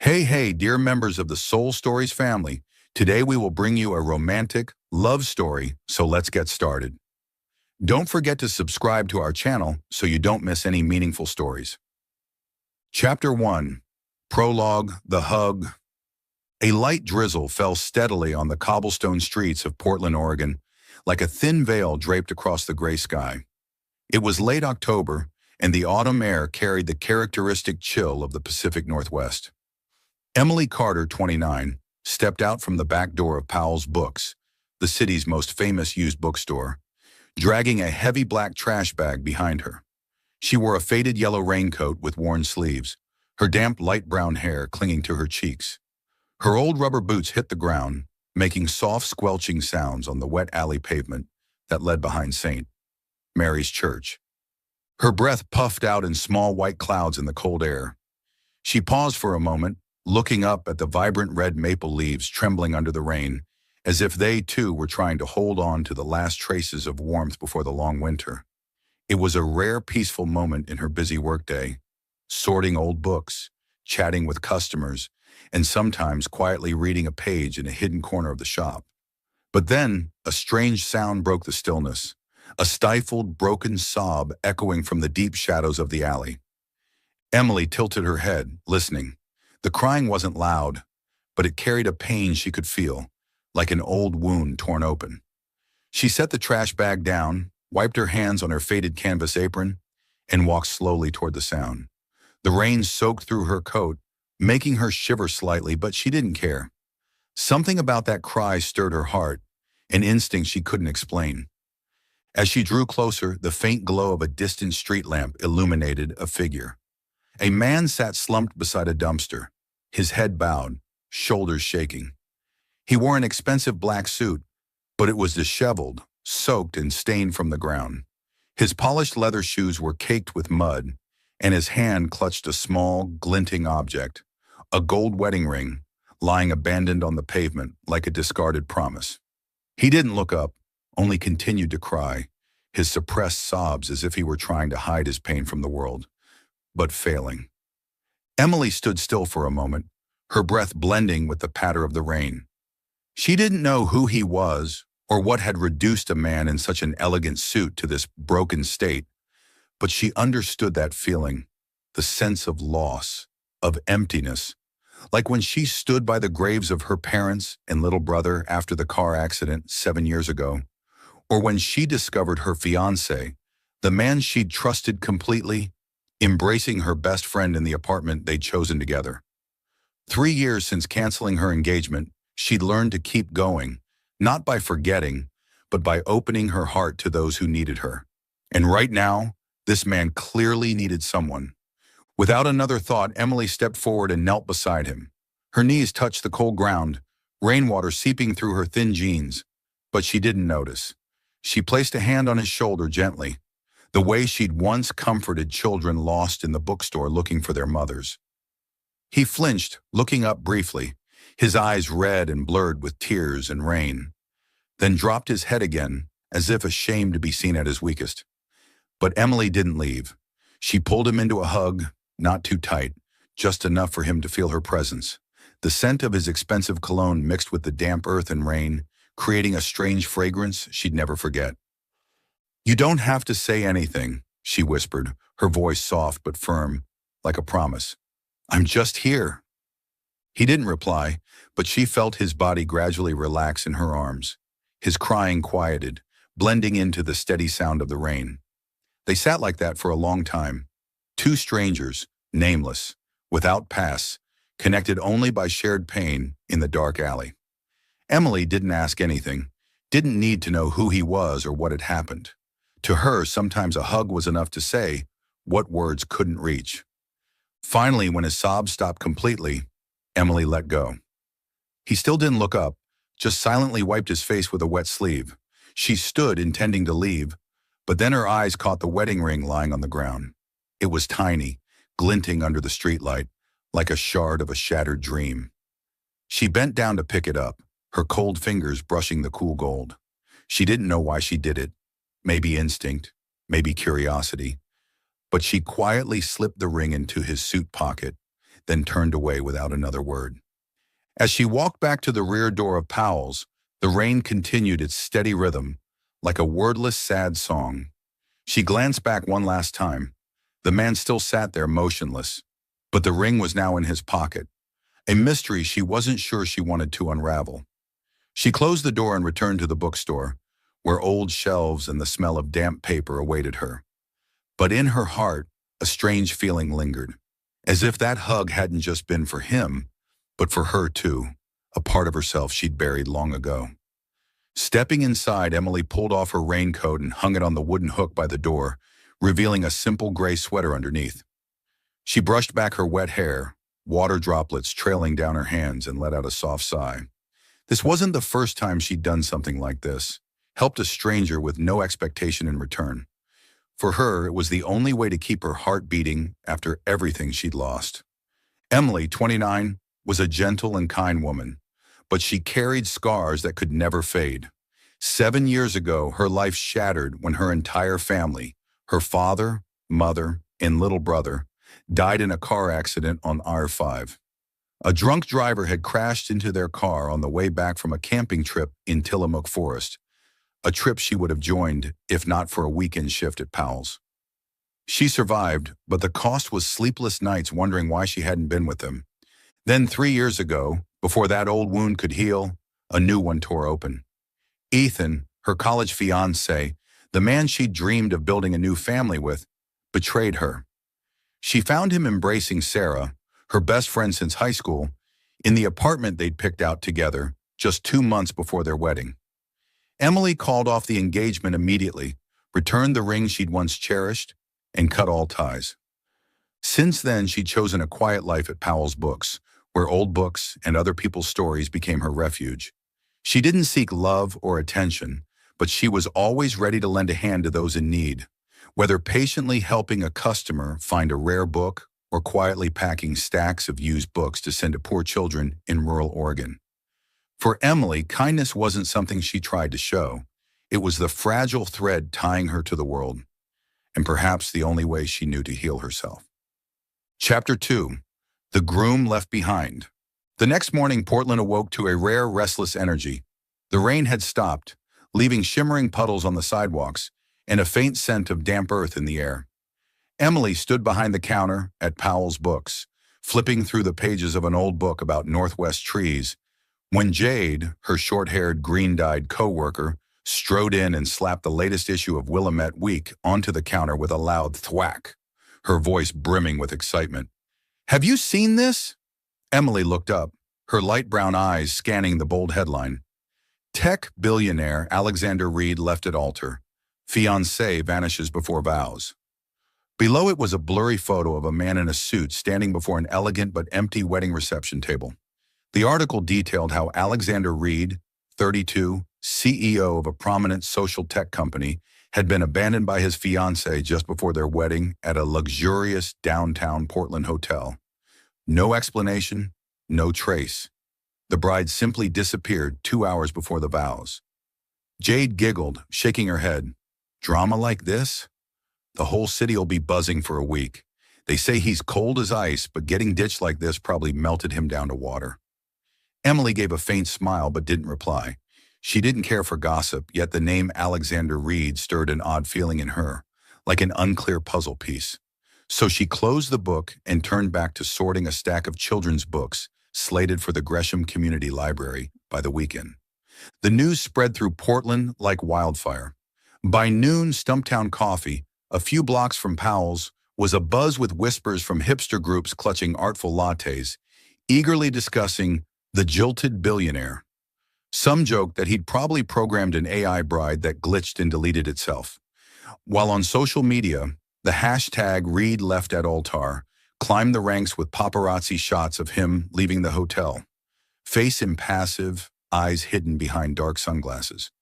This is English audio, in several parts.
Hey, dear members of the Soul Stories family. Today we will bring you a romantic love story, so let's get started. Don't forget to subscribe to our channel so you don't miss any meaningful stories. Chapter 1. Prologue, The Hug. A light drizzle fell steadily on the cobblestone streets of Portland, Oregon, like a thin veil draped across the gray sky. It was late October, and the autumn air carried the characteristic chill of the Pacific Northwest. Emily Carter, 29, stepped out from the back door of Powell's Books, the city's most famous used bookstore, dragging a heavy black trash bag behind her. She wore a faded yellow raincoat with worn sleeves, her damp light brown hair clinging to her cheeks. Her old rubber boots hit the ground, making soft squelching sounds on the wet alley pavement that led behind St. Mary's Church. Her breath puffed out in small white clouds in the cold air. She paused for a moment, looking up at the vibrant red maple leaves trembling under the rain, as if they too were trying to hold on to the last traces of warmth before the long winter. It was a rare peaceful moment in her busy workday, sorting old books, chatting with customers, and sometimes quietly reading a page in a hidden corner of the shop. But then a strange sound broke the stillness, a stifled, broken sob echoing from the deep shadows of the alley. Emily tilted her head, listening. The crying wasn't loud, but it carried a pain she could feel, like an old wound torn open. She set the trash bag down, wiped her hands on her faded canvas apron, and walked slowly toward the sound. The rain soaked through her coat, making her shiver slightly, but she didn't care. Something about that cry stirred her heart, an instinct she couldn't explain. As she drew closer, the faint glow of a distant street lamp illuminated a figure. A man sat slumped beside a dumpster, his head bowed, shoulders shaking. He wore an expensive black suit, but it was disheveled, soaked and stained from the ground. His polished leather shoes were caked with mud, and his hand clutched a small, glinting object, a gold wedding ring, lying abandoned on the pavement like a discarded promise. He didn't look up, only continued to cry, his suppressed sobs as if he were trying to hide his pain from the world, but failing. Emily stood still for a moment, her breath blending with the patter of the rain. She didn't know who he was or what had reduced a man in such an elegant suit to this broken state, but she understood that feeling, the sense of loss, of emptiness, like when she stood by the graves of her parents and little brother after the car accident 7 years ago, or when she discovered her fiancé, the man she'd trusted completely, embracing her best friend in the apartment they'd chosen together. 3 years since canceling her engagement, she'd learned to keep going, not by forgetting, but by opening her heart to those who needed her. And right now, this man clearly needed someone. Without another thought, Emily stepped forward and knelt beside him. Her knees touched the cold ground, rainwater seeping through her thin jeans, but she didn't notice. She placed a hand on his shoulder gently, the way she'd once comforted children lost in the bookstore looking for their mothers. He flinched, looking up briefly, his eyes red and blurred with tears and rain, then dropped his head again, as if ashamed to be seen at his weakest. But Emily didn't leave. She pulled him into a hug, not too tight, just enough for him to feel her presence. The scent of his expensive cologne mixed with the damp earth and rain, creating a strange fragrance she'd never forget. "You don't have to say anything," she whispered, her voice soft but firm, like a promise. "I'm just here." He didn't reply, but she felt his body gradually relax in her arms. His crying quieted, blending into the steady sound of the rain. They sat like that for a long time. Two strangers, nameless, without pasts, connected only by shared pain in the dark alley. Emily didn't ask anything, didn't need to know who he was or what had happened. To her, sometimes a hug was enough to say what words couldn't reach. Finally, when his sobs stopped completely, Emily let go. He still didn't look up, just silently wiped his face with a wet sleeve. She stood, intending to leave, but then her eyes caught the wedding ring lying on the ground. It was tiny, glinting under the streetlight, like a shard of a shattered dream. She bent down to pick it up, her cold fingers brushing the cool gold. She didn't know why she did it. Maybe instinct, maybe curiosity. But she quietly slipped the ring into his suit pocket, then turned away without another word. As she walked back to the rear door of Powell's, the rain continued its steady rhythm, like a wordless, sad song. She glanced back one last time. The man still sat there motionless, but the ring was now in his pocket, a mystery she wasn't sure she wanted to unravel. She closed the door and returned to the bookstore, where old shelves and the smell of damp paper awaited her. But in her heart, a strange feeling lingered, as if that hug hadn't just been for him, but for her too, a part of herself she'd buried long ago. Stepping inside, Emily pulled off her raincoat and hung it on the wooden hook by the door, revealing a simple gray sweater underneath. She brushed back her wet hair, water droplets trailing down her hands, and let out a soft sigh. This wasn't the first time she'd done something like this, helped a stranger with no expectation in return. For her, it was the only way to keep her heart beating after everything she'd lost. Emily, 29, was a gentle and kind woman, but she carried scars that could never fade. 7 years ago, her life shattered when her entire family, her father, mother, and little brother, died in a car accident on R5. A drunk driver had crashed into their car on the way back from a camping trip in Tillamook Forest, a trip she would have joined if not for a weekend shift at Powell's. She survived, but the cost was sleepless nights wondering why she hadn't been with them. Then 3 years ago, before that old wound could heal, a new one tore open. Ethan, her college fiancé, the man she'd dreamed of building a new family with, betrayed her. She found him embracing Sarah, her best friend since high school, in the apartment they'd picked out together just 2 months before their wedding. Emily called off the engagement immediately, returned the ring she'd once cherished, and cut all ties. Since then, she'd chosen a quiet life at Powell's Books, where old books and other people's stories became her refuge. She didn't seek love or attention, but she was always ready to lend a hand to those in need, whether patiently helping a customer find a rare book or quietly packing stacks of used books to send to poor children in rural Oregon. For Emily, kindness wasn't something she tried to show. It was the fragile thread tying her to the world, and perhaps the only way she knew to heal herself. Chapter 2. The Groom Left Behind. The next morning, Portland awoke to a rare, restless energy. The rain had stopped, leaving shimmering puddles on the sidewalks and a faint scent of damp earth in the air. Emily stood behind the counter at Powell's Books, flipping through the pages of an old book about Northwest trees, when Jade, her short-haired, green-dyed co-worker, strode in and slapped the latest issue of Willamette Week onto the counter with a loud thwack, her voice brimming with excitement. "Have you seen this?" Emily looked up, her light brown eyes scanning the bold headline. Tech billionaire Alexander Reed left at altar. Fiancé vanishes before vows. Below it was a blurry photo of a man in a suit standing before an elegant but empty wedding reception table. The article detailed how Alexander Reed, 32, CEO of a prominent social tech company, had been abandoned by his fiancée just before their wedding at a luxurious downtown Portland hotel. No explanation, no trace. The bride simply disappeared 2 hours before the vows. Jade giggled, shaking her head. Drama like this? The whole city'll be buzzing for a week. They say he's cold as ice, but getting ditched like this probably melted him down to water. Emily gave a faint smile but didn't reply. She didn't care for gossip, yet the name Alexander Reed stirred an odd feeling in her, like an unclear puzzle piece. So she closed the book and turned back to sorting a stack of children's books slated for the Gresham Community Library by the weekend. The news spread through Portland like wildfire. By noon, Stumptown Coffee, a few blocks from Powell's, was abuzz with whispers from hipster groups clutching artful lattes, eagerly discussing the jilted billionaire. Some joked that he'd probably programmed an AI bride that glitched and deleted itself. While on social media, the hashtag Reed left at altar climbed the ranks with paparazzi shots of him leaving the hotel, face impassive, eyes hidden behind dark sunglasses.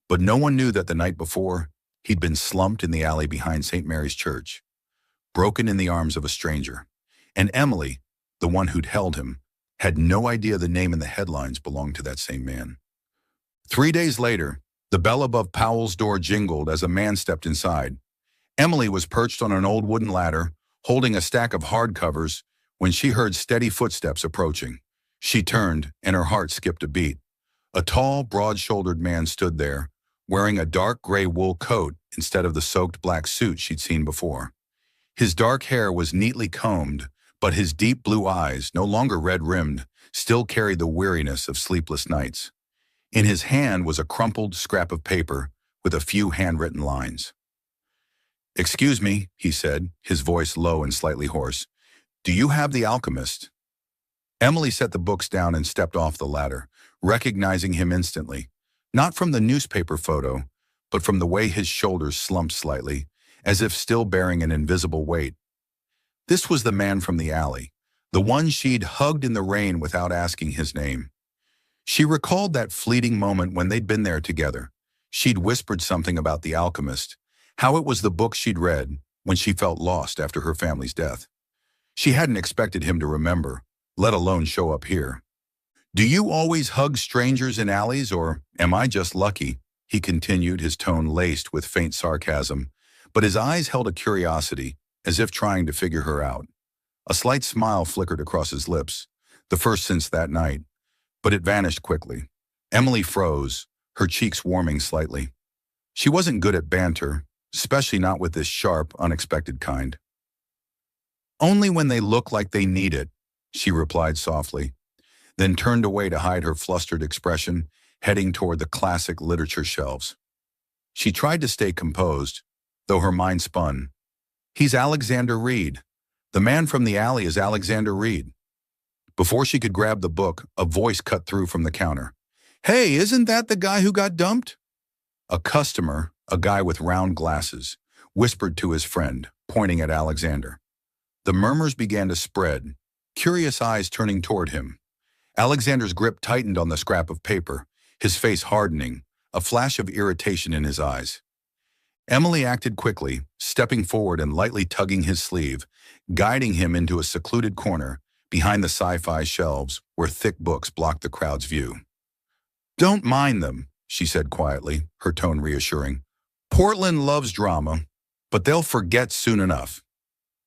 But no one knew that the night before, he'd been slumped in the alley behind St. Mary's Church, broken in the arms of a stranger. And Emily, the one who'd held him, had no idea the name in the headlines belonged to that same man. 3 days later, the bell above Powell's door jingled as a man stepped inside. Emily was perched on an old wooden ladder, holding a stack of hardcovers, When she heard steady footsteps approaching, she turned and her heart skipped a beat. A tall, broad-shouldered man stood there, wearing a dark gray wool coat instead of the soaked black suit she'd seen before. His dark hair was neatly combed, but his deep blue eyes, no longer red-rimmed, still carried the weariness of sleepless nights. In his hand was a crumpled scrap of paper with a few handwritten lines. "Excuse me," he said, his voice low and slightly hoarse. "Do you have The Alchemist?" Emily set the books down and stepped off the ladder, recognizing him instantly, not from the newspaper photo, but from the way his shoulders slumped slightly, as if still bearing an invisible weight. This was the man from the alley, the one she'd hugged in the rain without asking his name. She recalled that fleeting moment when they'd been there together. She'd whispered something about The Alchemist, how it was the book she'd read when she felt lost after her family's death. She hadn't expected him to remember, let alone show up here. "Do you always hug strangers in alleys, or am I just lucky?" he continued, his tone laced with faint sarcasm, but his eyes held a curiosity, as if trying to figure her out. A slight smile flickered across his lips, the first since that night, but it vanished quickly. Emily froze, her cheeks warming slightly. She wasn't good at banter, especially not with this sharp, unexpected kind. "Only when they look like they need it," she replied softly, then turned away to hide her flustered expression, heading toward the classic literature shelves. She tried to stay composed, though her mind spun. "He's Alexander Reed. The man from the alley is Alexander Reed." Before she could grab the book, a voice cut through from the counter. "Hey, isn't that the guy who got dumped?" A customer, a guy with round glasses, whispered to his friend, pointing at Alexander. The murmurs began to spread, curious eyes turning toward him. Alexander's grip tightened on the scrap of paper, his face hardening, a flash of irritation in his eyes. Emily acted quickly, stepping forward and lightly tugging his sleeve, guiding him into a secluded corner behind the sci-fi shelves where thick books blocked the crowd's view. "Don't mind them," she said quietly, her tone reassuring. "Portland loves drama, but they'll forget soon enough."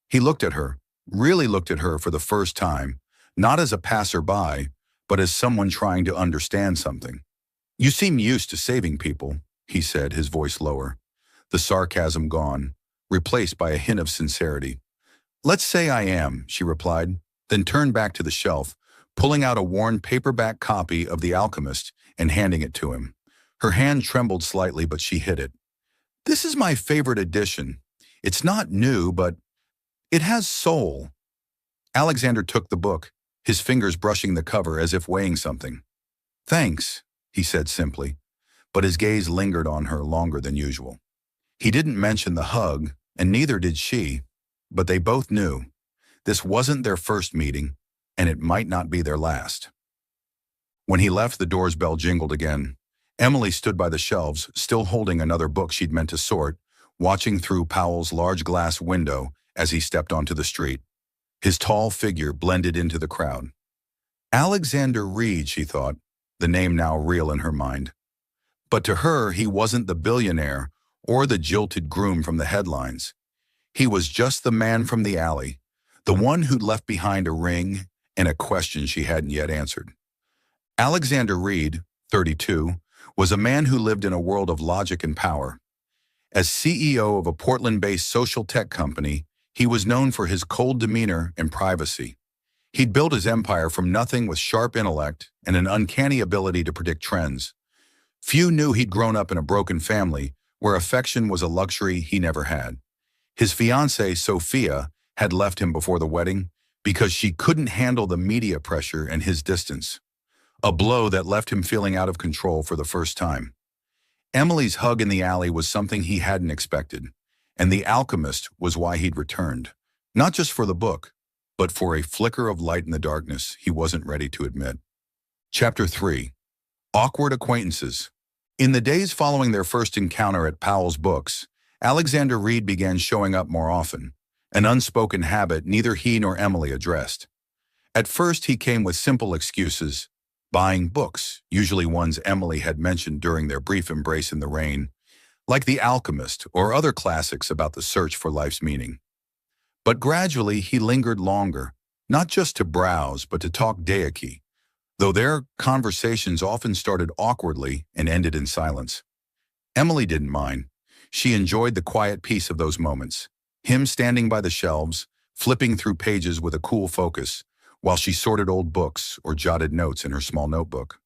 He looked at her, really looked at her for the first time, not as a passerby, but as someone trying to understand something. "You seem used to saving people," he said, his voice lower, the sarcasm gone, replaced by a hint of sincerity. "Let's say I am," she replied, then turned back to the shelf, pulling out a worn paperback copy of The Alchemist and handing it to him. Her hand trembled slightly, but she hid it. "This is my favorite edition. It's not new, but it has soul." Alexander took the book, his fingers brushing the cover as if weighing something. "Thanks," he said simply, but his gaze lingered on her longer than usual. He didn't mention the hug, and neither did she, but they both knew. This wasn't their first meeting, and it might not be their last. When he left, the door's bell jingled again. Emily stood by the shelves, still holding another book she'd meant to sort, watching through Powell's large glass window as he stepped onto the street. His tall figure blended into the crowd. Alexander Reed, she thought, the name now real in her mind. But to her, he wasn't the billionaire or the jilted groom from the headlines. He was just the man from the alley, the one who'd left behind a ring and a question she hadn't yet answered. Alexander Reed, 32, was a man who lived in a world of logic and power. As CEO of a Portland-based social tech company, he was known for his cold demeanor and privacy. He'd built his empire from nothing with sharp intellect and an uncanny ability to predict trends. Few knew he'd grown up in a broken family where affection was a luxury he never had. His fiancée, Sophia, had left him before the wedding because she couldn't handle the media pressure and his distance. A blow that left him feeling out of control for the first time. Emily's hug in the alley was something he hadn't expected, and The Alchemist was why he'd returned. Not just for the book, but for a flicker of light in the darkness he wasn't ready to admit. Chapter 3. Awkward Acquaintances. In the days following their first encounter at Powell's Books, Alexander Reed began showing up more often, an unspoken habit neither he nor Emily addressed. At first he came with simple excuses, buying books, usually ones Emily had mentioned during their brief embrace in the rain, like The Alchemist or other classics about the search for life's meaning. But gradually he lingered longer, not just to browse, but to talk daiki, though their conversations often started awkwardly and ended in silence. Emily didn't mind. She enjoyed the quiet peace of those moments. Him standing by the shelves, flipping through pages with a cool focus, while she sorted old books or jotted notes in her small notebook.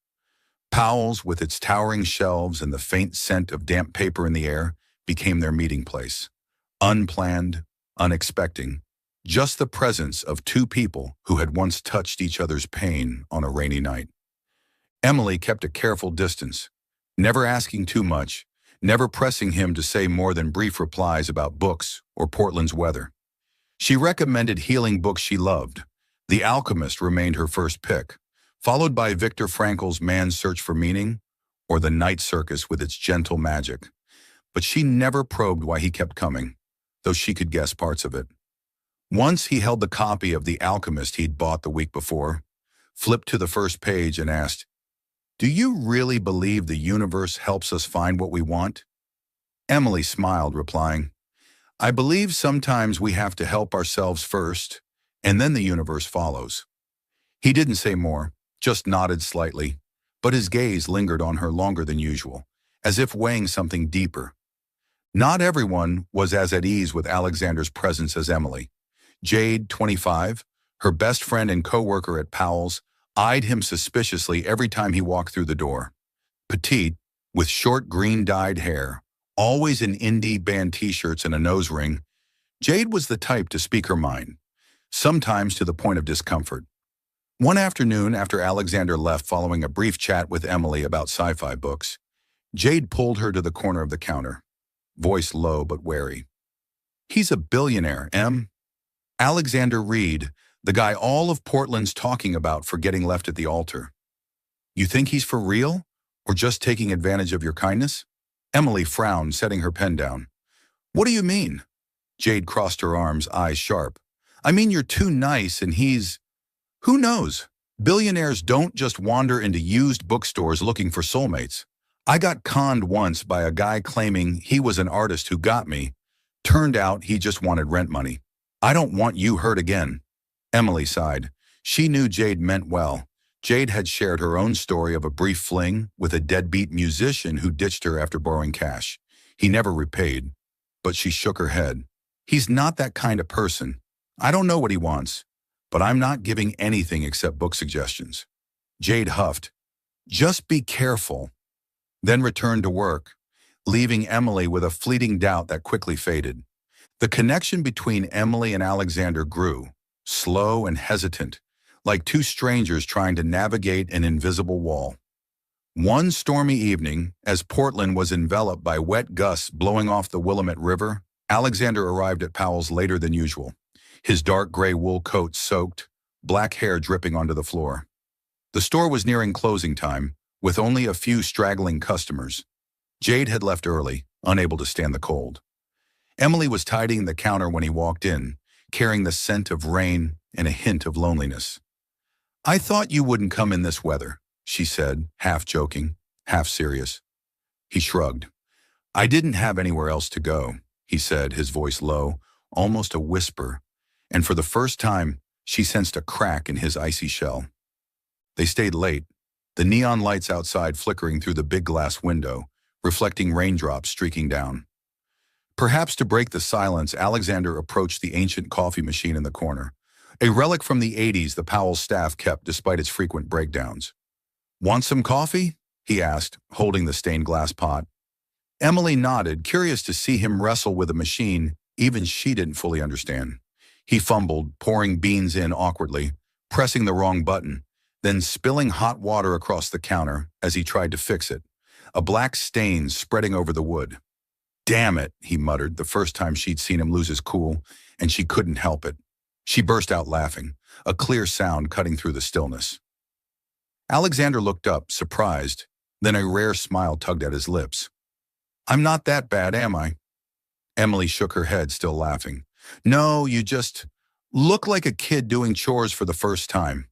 Powell's, with its towering shelves and the faint scent of damp paper in the air, became their meeting place. Unplanned, unexpected, just the presence of two people who had once touched each other's pain on a rainy night. Emily kept a careful distance, never asking too much, never pressing him to say more than brief replies about books or Portland's weather. She recommended healing books she loved. The Alchemist remained her first pick, followed by Viktor Frankl's Man's Search for Meaning or The Night Circus with its gentle magic. But she never probed why he kept coming, though she could guess parts of it. Once he held the copy of The Alchemist he'd bought the week before, flipped to the first page and asked, "Do you really believe the universe helps us find what we want?" Emily smiled, replying, "I believe sometimes we have to help ourselves first, and then the universe follows." He didn't say more, just nodded slightly, but his gaze lingered on her longer than usual, as if weighing something deeper. Not everyone was as at ease with Alexander's presence as Emily. Jade, 25, her best friend and co-worker at Powell's, eyed him suspiciously every time he walked through the door. Petite, with short green-dyed hair, always in indie band t-shirts and a nose ring, Jade was the type to speak her mind, sometimes to the point of discomfort. One afternoon, after Alexander left following a brief chat with Emily about sci-fi books, Jade pulled her to the corner of the counter, voice low but wary. "He's a billionaire, Em. Alexander Reed, the guy all of Portland's talking about for getting left at the altar. You think he's for real, or just taking advantage of your kindness?" Emily frowned, setting her pen down. "What do you mean?" Jade crossed her arms, eyes sharp. "I mean you're too nice and he's... Who knows? Billionaires don't just wander into used bookstores looking for soulmates. I got conned once by a guy claiming he was an artist who got me. Turned out he just wanted rent money. I don't want you hurt again." Emily sighed. She knew Jade meant well. Jade had shared her own story of a brief fling with a deadbeat musician who ditched her after borrowing cash. He never repaid, but she shook her head. "He's not that kind of person. I don't know what he wants, but I'm not giving anything except book suggestions." Jade huffed, "Just be careful," then returned to work, leaving Emily with a fleeting doubt that quickly faded. The connection between Emily and Alexander grew, slow and hesitant, like two strangers trying to navigate an invisible wall. One stormy evening, as Portland was enveloped by wet gusts blowing off the Willamette River, Alexander arrived at Powell's later than usual, his dark gray wool coat soaked, black hair dripping onto the floor. The store was nearing closing time, with only a few straggling customers. Jade had left early, unable to stand the cold. Emily was tidying the counter when he walked in, carrying the scent of rain and a hint of loneliness. "I thought you wouldn't come in this weather," she said, half joking, half serious. He shrugged. "I didn't have anywhere else to go," he said, his voice low, almost a whisper, and for the first time, she sensed a crack in his icy shell. They stayed late, the neon lights outside flickering through the big glass window, reflecting raindrops streaking down. Perhaps to break the silence, Alexander approached the ancient coffee machine in the corner, a relic from the 80s the Powell staff kept despite its frequent breakdowns. "Want some coffee?" he asked, holding the stained glass pot. Emily nodded, curious to see him wrestle with a machine even she didn't fully understand. He fumbled, pouring beans in awkwardly, pressing the wrong button, then spilling hot water across the counter as he tried to fix it, a black stain spreading over the wood. "Damn it," he muttered, the first time she'd seen him lose his cool, and she couldn't help it. She burst out laughing, a clear sound cutting through the stillness. Alexander looked up, surprised, then a rare smile tugged at his lips. "I'm not that bad, am I?" Emily shook her head, still laughing. "No, you just look like a kid doing chores for the first time."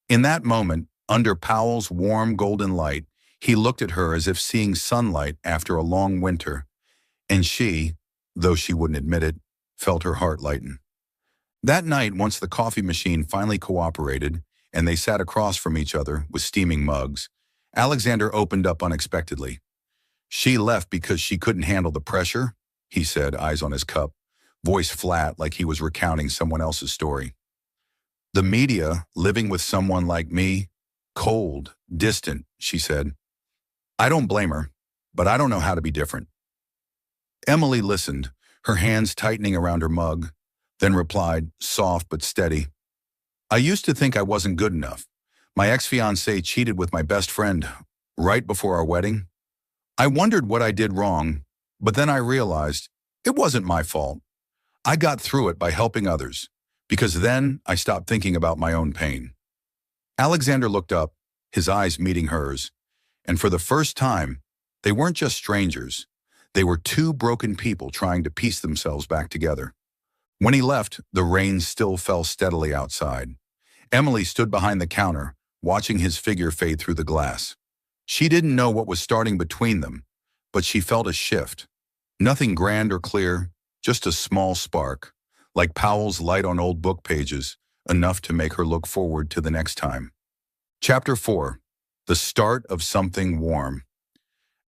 In that moment, under Powell's warm golden light, he looked at her as if seeing sunlight after a long winter, and she, though she wouldn't admit it, felt her heart lighten. That night, once the coffee machine finally cooperated and they sat across from each other with steaming mugs, Alexander opened up unexpectedly. "She left because she couldn't handle the pressure," he said, eyes on his cup, voice flat like he was recounting someone else's story. "The media, living with someone like me, cold, distant," she said. "I don't blame her, but I don't know how to be different." Emily listened, her hands tightening around her mug, then replied, soft but steady, "I used to think I wasn't good enough. My ex-fiancé cheated with my best friend right before our wedding. I wondered what I did wrong, but then I realized it wasn't my fault. I got through it by helping others, because then I stopped thinking about my own pain." Alexander looked up, his eyes meeting hers, and for the first time, they weren't just strangers. They were two broken people trying to piece themselves back together. When he left, the rain still fell steadily outside. Emily stood behind the counter, watching his figure fade through the glass. She didn't know what was starting between them, but she felt a shift. Nothing grand or clear, just a small spark, like Powell's light on old book pages, enough to make her look forward to the next time. Chapter 4. The Start of Something Warm.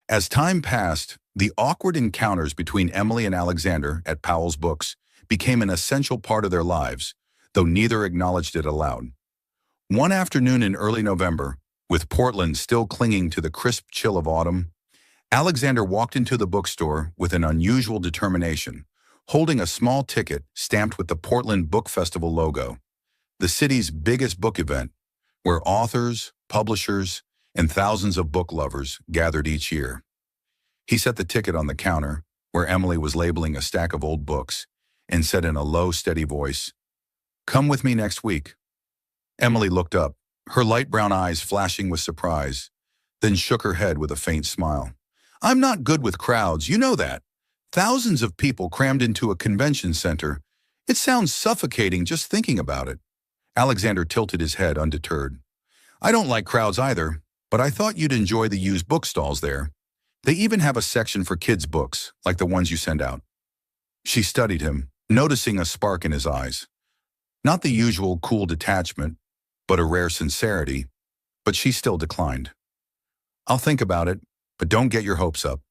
As time passed, the awkward encounters between Emily and Alexander at Powell's Books became an essential part of their lives, though neither acknowledged it aloud. One afternoon in early November, with Portland still clinging to the crisp chill of autumn, Alexander walked into the bookstore with an unusual determination, holding a small ticket stamped with the Portland Book Festival logo, the city's biggest book event, where authors, publishers, and thousands of book lovers gathered each year. He set the ticket on the counter, where Emily was labeling a stack of old books, and said in a low, steady voice, "Come with me next week." Emily looked up, her light brown eyes flashing with surprise, then shook her head with a faint smile. "I'm not good with crowds, you know that. Thousands of people crammed into a convention center. It sounds suffocating just thinking about it." Alexander tilted his head undeterred. "I don't like crowds either, but I thought you'd enjoy the used bookstalls there. They even have a section for kids' books, like the ones you send out." She studied him, noticing a spark in his eyes. Not the usual cool detachment, but a rare sincerity, but she still declined. "I'll think about it, but don't get your hopes up."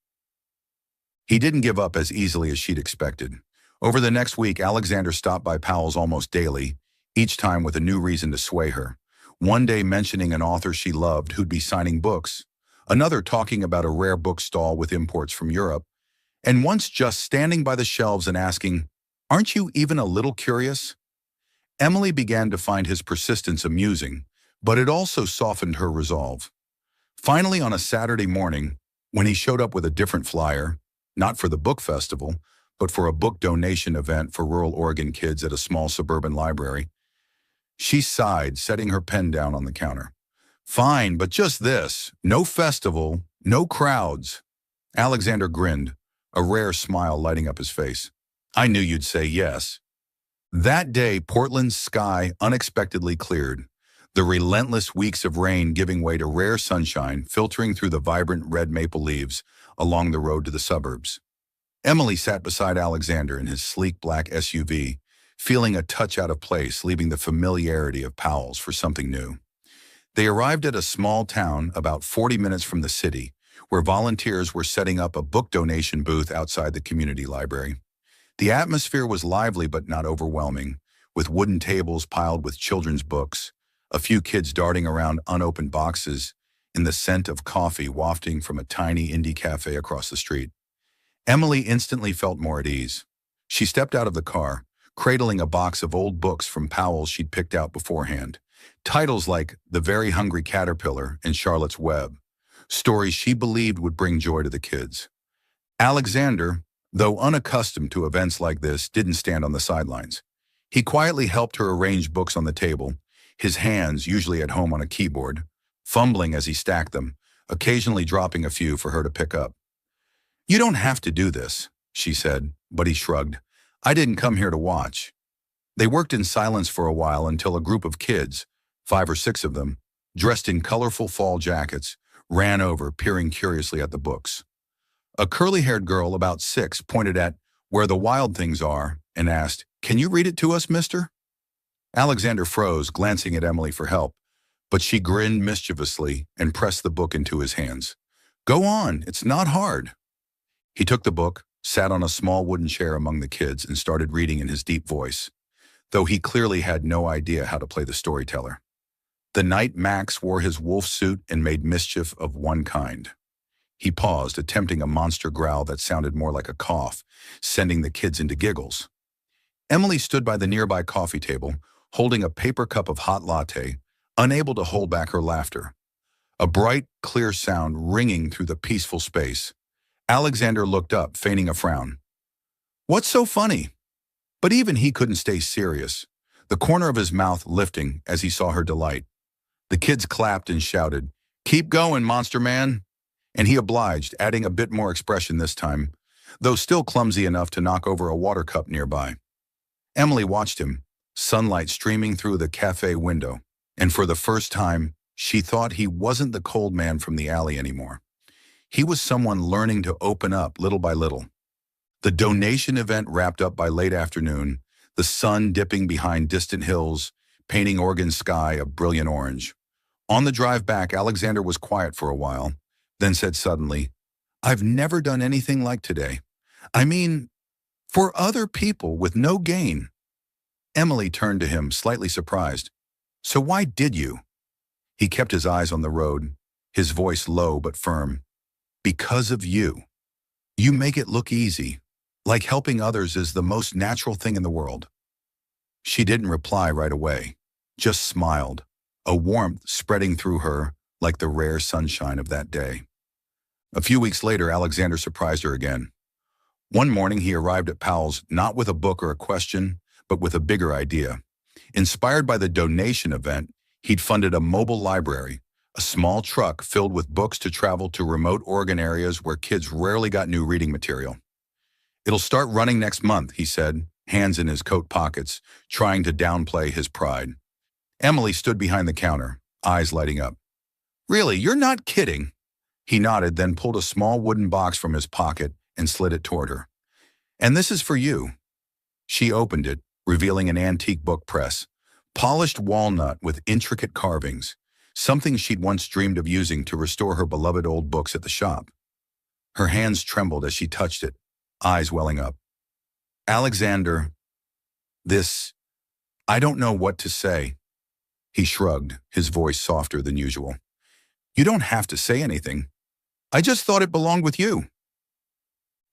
He didn't give up as easily as she'd expected. Over the next week, Alexander stopped by Powell's almost daily, each time with a new reason to sway her. One day mentioning an author she loved who'd be signing books, another talking about a rare bookstall with imports from Europe, and once just standing by the shelves and asking, "Aren't you even a little curious?" Emily began to find his persistence amusing, but it also softened her resolve. Finally, on a Saturday morning, when he showed up with a different flyer, not for the book festival, but for a book donation event for rural Oregon kids at a small suburban library, she sighed, setting her pen down on the counter. "Fine, but just this. No festival, no crowds." Alexander grinned, a rare smile lighting up his face. "I knew you'd say yes." That day, Portland's sky unexpectedly cleared, the relentless weeks of rain giving way to rare sunshine filtering through the vibrant red maple leaves along the road to the suburbs. Emily sat beside Alexander in his sleek black SUV, feeling a touch out of place, leaving the familiarity of Powell's for something new. They arrived at a small town about 40 minutes from the city, where volunteers were setting up a book donation booth outside the community library. The atmosphere was lively but not overwhelming, with wooden tables piled with children's books, a few kids darting around unopened boxes, and the scent of coffee wafting from a tiny indie cafe across the street. Emily instantly felt more at ease. She stepped out of the car, cradling a box of old books from Powell's she'd picked out beforehand. Titles like The Very Hungry Caterpillar and Charlotte's Web, stories she believed would bring joy to the kids. Alexander, though unaccustomed to events like this, didn't stand on the sidelines. He quietly helped her arrange books on the table, his hands usually at home on a keyboard, fumbling as he stacked them, occasionally dropping a few for her to pick up. "You don't have to do this," she said, but he shrugged. "I didn't come here to watch." They worked in silence for a while until a group of kids, 5 or 6 of them, dressed in colorful fall jackets, ran over, peering curiously at the books. A curly-haired girl about 6 pointed at Where the Wild Things Are and asked, "Can you read it to us, mister?" Alexander froze, glancing at Emily for help, but she grinned mischievously and pressed the book into his hands. Go on, it's not hard. He took the book, sat on a small wooden chair among the kids, and started reading in his deep voice, though he clearly had no idea how to play the storyteller. The night Max wore his wolf suit and made mischief of one kind. He paused, attempting a monster growl that sounded more like a cough, sending the kids into giggles. Emily stood by the nearby coffee table, holding a paper cup of hot latte, unable to hold back her laughter. A bright, clear sound ringing through the peaceful space. Alexander looked up, feigning a frown. What's so funny? But even he couldn't stay serious, the corner of his mouth lifting as he saw her delight. The kids clapped and shouted, Keep going, Monster Man! And he obliged, adding a bit more expression this time, though still clumsy enough to knock over a water cup nearby. Emily watched him, sunlight streaming through the cafe window, and for the first time, she thought he wasn't the cold man from the alley anymore. He was someone learning to open up little by little. The donation event wrapped up by late afternoon, the sun dipping behind distant hills, painting Oregon's sky a brilliant orange. On the drive back, Alexander was quiet for a while, then said suddenly, I've never done anything like today. I mean, for other people with no gain. Emily turned to him, slightly surprised. So why did you? He kept his eyes on the road, his voice low but firm. Because of you. You make it look easy, like helping others is the most natural thing in the world. She didn't reply right away, just smiled, a warmth spreading through her like the rare sunshine of that day. A few weeks later, Alexander surprised her again. One morning, he arrived at Powell's not with a book or a question, but with a bigger idea. Inspired by the donation event, he'd funded a mobile library, a small truck filled with books to travel to remote Oregon areas where kids rarely got new reading material. It'll start running next month, he said, hands in his coat pockets, trying to downplay his pride. Emily stood behind the counter, eyes lighting up. Really, you're not kidding? He nodded, then pulled a small wooden box from his pocket and slid it toward her. And this is for you. She opened it, revealing an antique book press, polished walnut with intricate carvings, something she'd once dreamed of using to restore her beloved old books at the shop. Her hands trembled as she touched it, eyes welling up. Alexander, I don't know what to say. He shrugged, his voice softer than usual. You don't have to say anything. I just thought it belonged with you.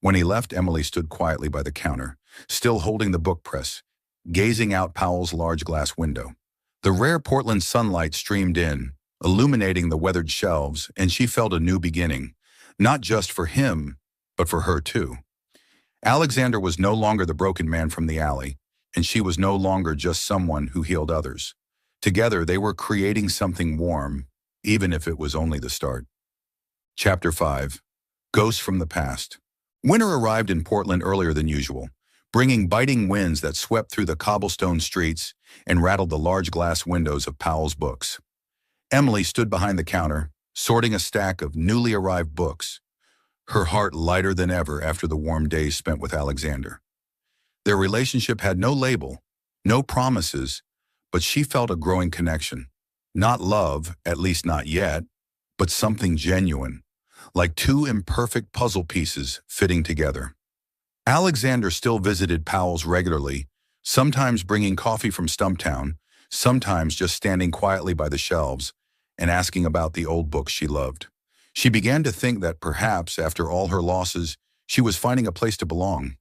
When he left, Emily stood quietly by the counter, still holding the book press, gazing out Powell's large glass window. The rare Portland sunlight streamed in, illuminating the weathered shelves, and she felt a new beginning, not just for him, but for her too. Alexander was no longer the broken man from the alley, and she was no longer just someone who healed others. Together, they were creating something warm, even if it was only the start. Chapter 5. Ghosts from the Past. Winter arrived in Portland earlier than usual, bringing biting winds that swept through the cobblestone streets and rattled the large glass windows of Powell's books. Emily stood behind the counter, sorting a stack of newly arrived books, her heart lighter than ever after the warm days spent with Alexander. Their relationship had no label, no promises, but she felt a growing connection. Not love, at least not yet, but something genuine, like two imperfect puzzle pieces fitting together. Alexander still visited Powell's regularly, sometimes bringing coffee from Stumptown, sometimes just standing quietly by the shelves and asking about the old books she loved. She began to think that perhaps, after all her losses, she was finding a place to belong.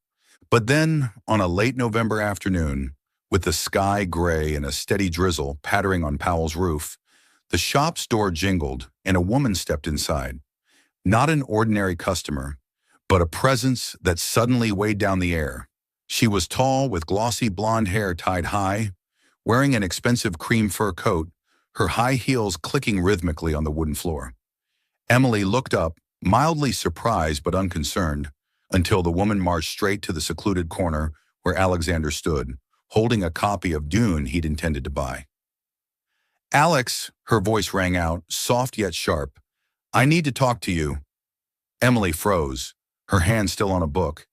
But then, on a late November afternoon, with the sky gray and a steady drizzle pattering on Powell's roof, the shop's door jingled and a woman stepped inside. Not an ordinary customer, but a presence that suddenly weighed down the air. She was tall, with glossy blonde hair tied high, wearing an expensive cream fur coat, her high heels clicking rhythmically on the wooden floor. Emily looked up, mildly surprised but unconcerned, until the woman marched straight to the secluded corner where Alexander stood, holding a copy of Dune he'd intended to buy. Alex, her voice rang out, soft yet sharp. I need to talk to you. Emily froze, her hand still on a book.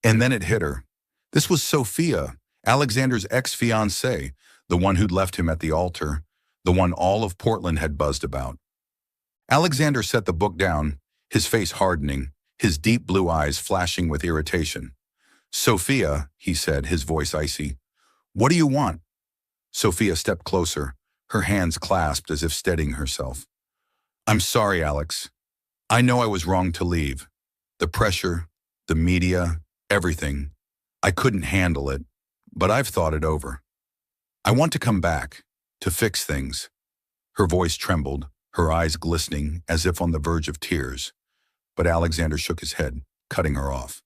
And then it hit her. This was Sophia, Alexander's ex-fiancée, the one who'd left him at the altar, the one all of Portland had buzzed about. Alexander set the book down, his face hardening, his deep blue eyes flashing with irritation. "Sophia," he said, his voice icy, "what do you want?" Sophia stepped closer, her hands clasped as if steadying herself. "I'm sorry, Alex. I know I was wrong to leave. The pressure, the media, everything. I couldn't handle it, but I've thought it over. I want to come back, to fix things." Her voice trembled, her eyes glistening as if on the verge of tears. But Alexander shook his head, cutting her off.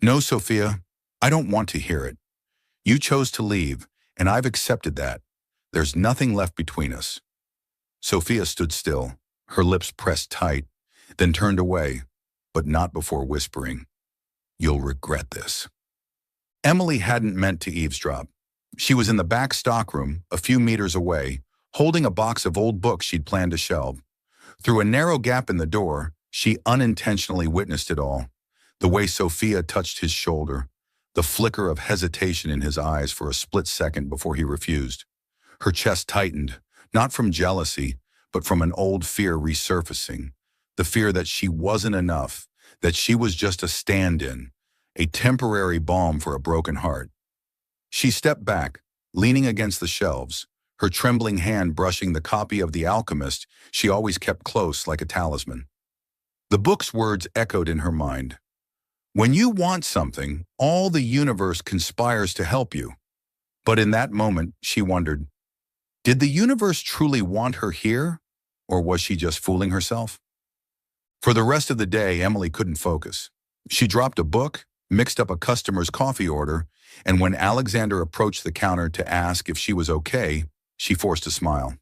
"No, Sophia, I don't want to hear it. You chose to leave, and I've accepted that. There's nothing left between us." Sophia stood still, her lips pressed tight, then turned away, but not before whispering, "You'll regret this." Emily hadn't meant to eavesdrop. She was in the back stockroom, a few meters away, holding a box of old books she'd planned to shelve. Through a narrow gap in the door, she unintentionally witnessed it all. The way Sophia touched his shoulder, the flicker of hesitation in his eyes for a split second before he refused. Her chest tightened, not from jealousy, but from an old fear resurfacing. The fear that she wasn't enough, that she was just a stand-in, a temporary balm for a broken heart. She stepped back, leaning against the shelves, her trembling hand brushing the copy of The Alchemist she always kept close like a talisman. The book's words echoed in her mind. "When you want something, all the universe conspires to help you." But in that moment, she wondered, did the universe truly want her here, or was she just fooling herself? For the rest of the day, Emily couldn't focus. She dropped a book, mixed up a customer's coffee order, and when Alexander approached the counter to ask if she was okay, she forced a smile.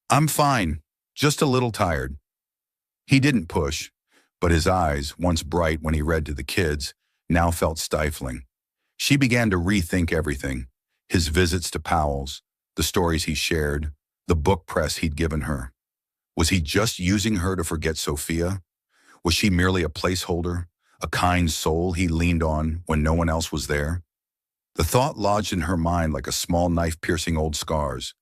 "I'm fine, just a little tired." He didn't push, but his eyes, once bright when he read to the kids, now felt stifling. She began to rethink everything, his visits to Powell's, the stories he shared, the book press he'd given her. Was he just using her to forget Sophia? Was she merely a placeholder, a kind soul he leaned on when no one else was there? The thought lodged in her mind like a small knife piercing old scars.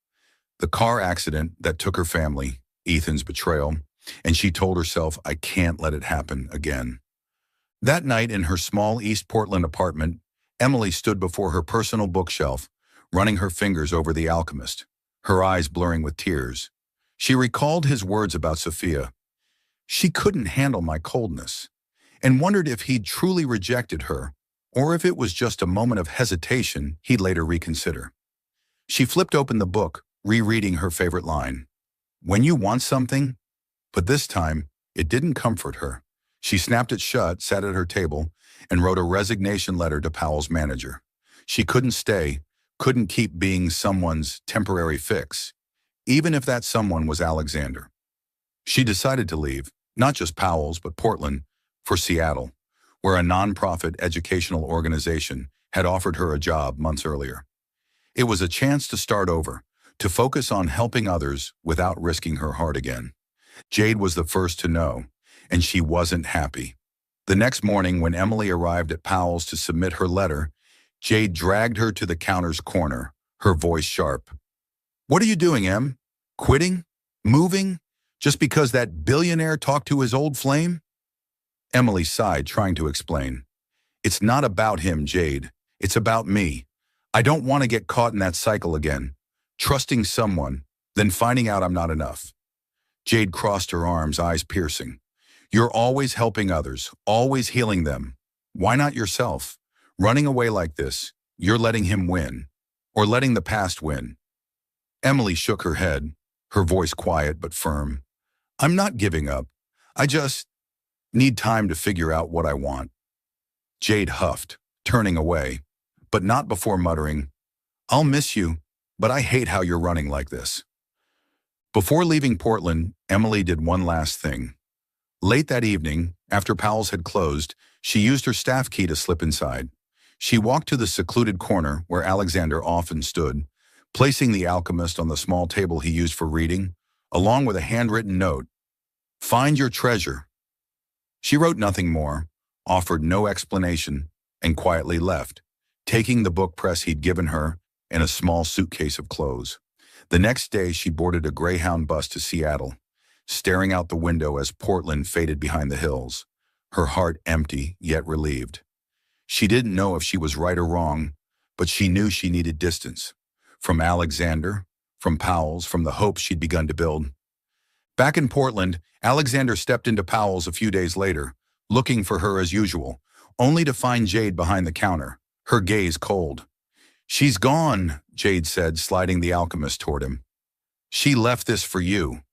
The car accident that took her family, Ethan's betrayal, and she told herself, "I can't let it happen again." That night in her small East Portland apartment, Emily stood before her personal bookshelf, running her fingers over The Alchemist, her eyes blurring with tears. She recalled his words about Sophia. "She couldn't handle my coldness," and wondered if he'd truly rejected her, or if it was just a moment of hesitation he'd later reconsider. She flipped open the book, rereading her favorite line. "When you want something," but this time, it didn't comfort her. She snapped it shut, sat at her table, and wrote a resignation letter to Powell's manager. She couldn't stay, couldn't keep being someone's temporary fix, even if that someone was Alexander. She decided to leave, not just Powell's, but Portland, for Seattle, where a nonprofit educational organization had offered her a job months earlier. It was a chance to start over, to focus on helping others without risking her heart again. Jade was the first to know, and she wasn't happy. The next morning, when Emily arrived at Powell's to submit her letter, Jade dragged her to the counter's corner, her voice sharp. "What are you doing, Em? Quitting? Moving? Just because that billionaire talked to his old flame?" Emily sighed, trying to explain. "It's not about him, Jade. It's about me. I don't want to get caught in that cycle again, trusting someone, then finding out I'm not enough." Jade crossed her arms, eyes piercing. "You're always helping others, always healing them. Why not yourself? Running away like this, you're letting him win, or letting the past win." Emily shook her head, her voice quiet but firm. "I'm not giving up. I just need time to figure out what I want." Jade huffed, turning away, but not before muttering, "I'll miss you, but I hate how you're running like this." Before leaving Portland, Emily did one last thing. Late that evening, after Powell's had closed, she used her staff key to slip inside. She walked to the secluded corner where Alexander often stood, placing The Alchemist on the small table he used for reading, along with a handwritten note. "Find your treasure." She wrote nothing more, offered no explanation, and quietly left, taking the book press he'd given her and a small suitcase of clothes. The next day, she boarded a Greyhound bus to Seattle, staring out the window as Portland faded behind the hills, her heart empty yet relieved. She didn't know if she was right or wrong, but she knew she needed distance. From Alexander, from Powell's, from the hopes she'd begun to build. Back in Portland, Alexander stepped into Powell's a few days later, looking for her as usual, only to find Jade behind the counter, her gaze cold. "She's gone," Jade said, sliding The Alchemist toward him. "She left this for you."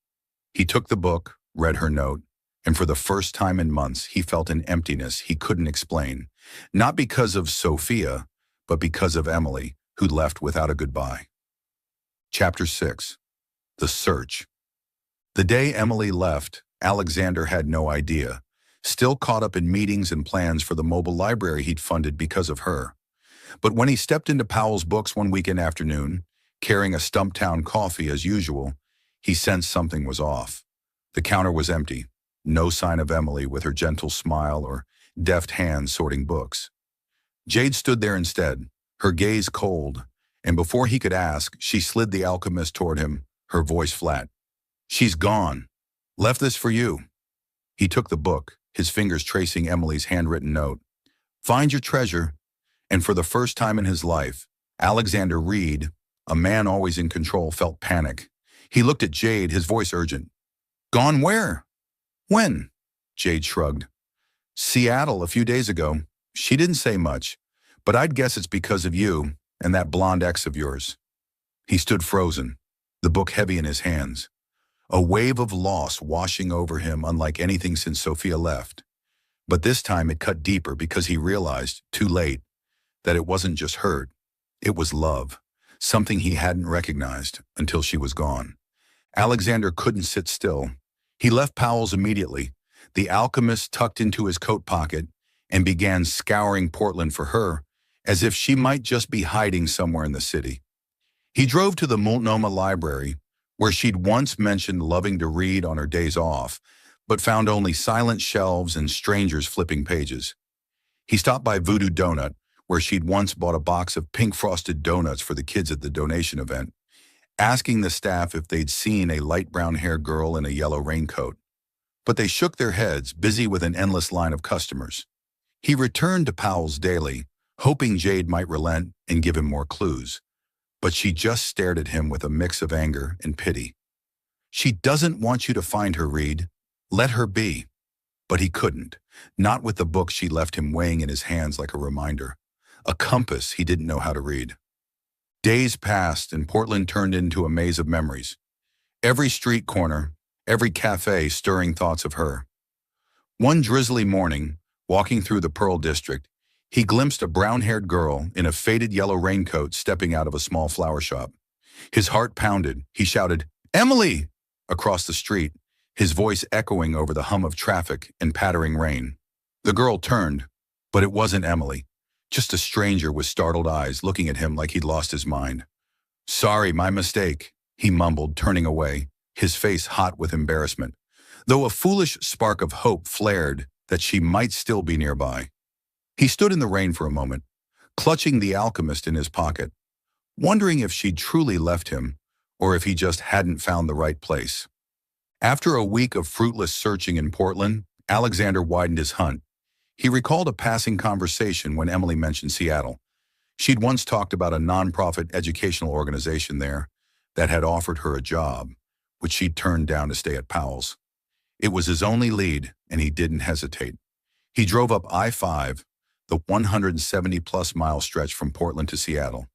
He took the book, read her note, and for the first time in months, he felt an emptiness he couldn't explain. Not because of Sophia, but because of Emily, who left without a goodbye. Chapter 6. The Search. The day Emily left, Alexander had no idea, still caught up in meetings and plans for the mobile library he'd funded because of her. But when he stepped into Powell's Books one weekend afternoon, carrying a Stumptown coffee as usual, he sensed something was off. The counter was empty, no sign of Emily with her gentle smile or deft hands sorting books. Jade stood there instead, her gaze cold, and before he could ask, she slid The Alchemist toward him, her voice flat. "She's gone. Left this for you." He took the book, his fingers tracing Emily's handwritten note. "Find your treasure." And for the first time in his life, Alexander Reed, a man always in control, felt panic. He looked at Jade, his voice urgent. "Gone where? When?" Jade shrugged. "Seattle a few days ago. She didn't say much, but I'd guess it's because of you and that blonde ex of yours." He stood frozen, the book heavy in his hands. A wave of loss washing over him unlike anything since Sophia left. But this time it cut deeper because he realized, too late, that it wasn't just hurt. It was love, something he hadn't recognized until she was gone. Alexander couldn't sit still. He left Powell's immediately, The Alchemist tucked into his coat pocket, and began scouring Portland for her, as if she might just be hiding somewhere in the city. He drove to the Multnomah Library, where she'd once mentioned loving to read on her days off, but found only silent shelves and strangers flipping pages. He stopped by Voodoo Donut, where she'd once bought a box of pink frosted donuts for the kids at the donation event, asking the staff if they'd seen a light brown-haired girl in a yellow raincoat. But they shook their heads, busy with an endless line of customers. He returned to Powell's daily, hoping Jade might relent and give him more clues. But she just stared at him with a mix of anger and pity. "She doesn't want you to find her, Reed. Let her be." But he couldn't, not with the book she left him weighing in his hands like a reminder, a compass he didn't know how to read. Days passed and Portland turned into a maze of memories. Every street corner, every cafe stirring thoughts of her. One drizzly morning, walking through the Pearl District, he glimpsed a brown-haired girl in a faded yellow raincoat stepping out of a small flower shop. His heart pounded. He shouted, "Emily!" across the street, his voice echoing over the hum of traffic and pattering rain. The girl turned, but it wasn't Emily, just a stranger with startled eyes looking at him like he'd lost his mind. "Sorry, my mistake," he mumbled, turning away, his face hot with embarrassment, though a foolish spark of hope flared that she might still be nearby. He stood in the rain for a moment, clutching The Alchemist in his pocket, wondering if she'd truly left him or if he just hadn't found the right place. After a week of fruitless searching in Portland, Alexander widened his hunt. He recalled a passing conversation when Emily mentioned Seattle. She'd once talked about a nonprofit educational organization there that had offered her a job, which she'd turned down to stay at Powell's. It was his only lead, and he didn't hesitate. He drove up I-5, the 170-plus-mile stretch from Portland to Seattle,